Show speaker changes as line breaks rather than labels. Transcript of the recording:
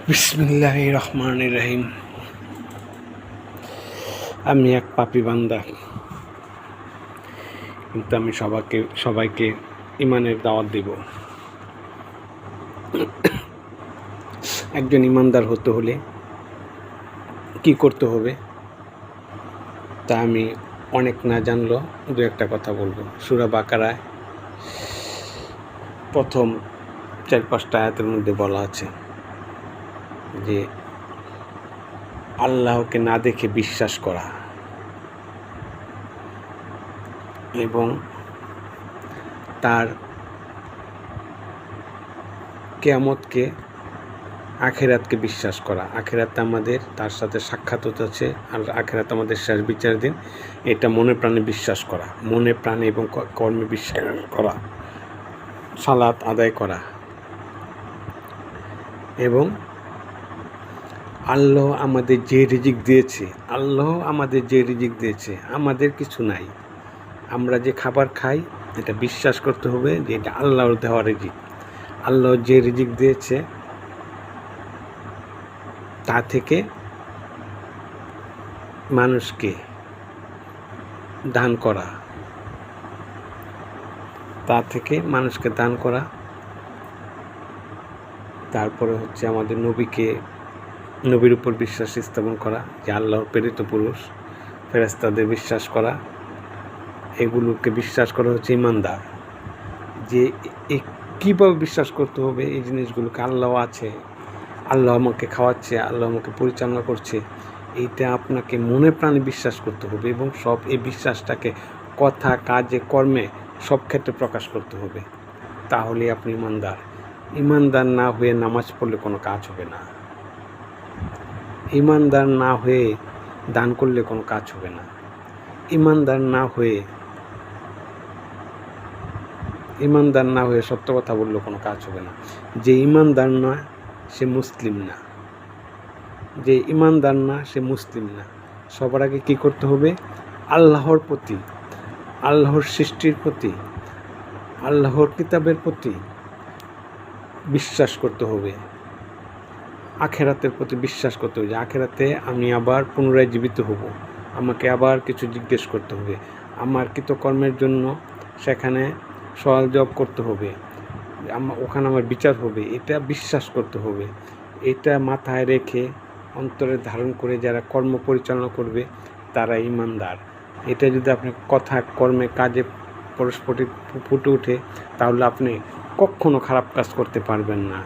বিসমিল্লাহির রহমানির রহিম। আমি এক পাপী বান্দা, কিন্তু আমি সবাইকে ইমানের দাওয়াত দেব। একজন ইমানদার হতে হলে কি করতে হবে তা আমি অনেক না জানলেও দু একটা কথা বলবো। সূরা বাকারায় প্রথম 4-5টা আয়াতের মধ্যে বলা আছে যে আল্লাহকে না দেখে বিশ্বাস করা এবং তার কিয়ামতকে, আখিরাতকে বিশ্বাস করা। আখিরাতে আমাদের তার সাথে সাক্ষাৎ হতেছে, আর আখিরাত আমাদের শেষ বিচার দিন। এটা মনে প্রাণে বিশ্বাস করা, মনে প্রাণে এবং কর্মে বিশ্বাস করা, সালাত আদায় করা। এবং আল্লাহ আমাদের যে রিজিক দিয়েছে, আমাদের কিছু নাই। আমরা যে খাবার খাই এটা বিশ্বাস করতে হবে যে এটা আল্লাহর দেওয়া রিজিক। আল্লাহ যে রিজিক দিয়েছে তা থেকে মানুষকে দান করা, তারপরে হচ্ছে আমাদের নবীর উপর বিশ্বাস স্থাপন করা, যে আল্লাহর প্রেরিত পুরুষ, ফেরেশতাদের বিশ্বাস করা। এগুলোকে বিশ্বাস করা হচ্ছে ইমানদার। যে কীভাবে বিশ্বাস করতে হবে এই জিনিসগুলোকে, আল্লাহ আছে, আল্লাহ আমাকে খাওয়াচ্ছে, আল্লাহ আমাকে পরিচালনা করছে, এইটা আপনাকে মনে প্রাণে বিশ্বাস করতে হবে এবং সব এই বিশ্বাসটাকে কথা, কাজে, কর্মে সব ক্ষেত্রে প্রকাশ করতে হবে। তাহলে আপনি ইমানদার না হয়ে নামাজ পড়লে কোনো কাজ হবে না। ইমানদার না হয়ে দান করলে কোনো কাজ হবে না। ইমানদার না হয়ে সত্য কথা বললে কোনো কাজ হবে না। যে ইমানদার না সে মুসলিম না। সবার আগে কী করতে হবে? আল্লাহর প্রতি, আল্লাহর সৃষ্টির প্রতি, আল্লাহর কিতাবের প্রতি বিশ্বাস করতে হবে। আখিরাতের প্রতি বিশ্বাস করতে হবে যে আখিরাতে আমি আবার পুনরায় জীবিত হব, আমাকে আবার কিছু জিজ্ঞেস করতে হবে, আমার কৃতকর্মের জন্য সেখানে সওয়াল জবাব করতে হবে, ওখানে আমার বিচার হবে। এটা বিশ্বাস করতে হবে। এটা মাথায় রেখে অন্তরে ধারণ করে যারা কর্ম পরিচালনা করবে তারা ইমানদার। এটা যদি আপনি কথা, কর্মে, কাজে পরস্পর ফুটে ওঠে, তাহলে আপনি কখনো খারাপ কাজ করতে পারবেন না।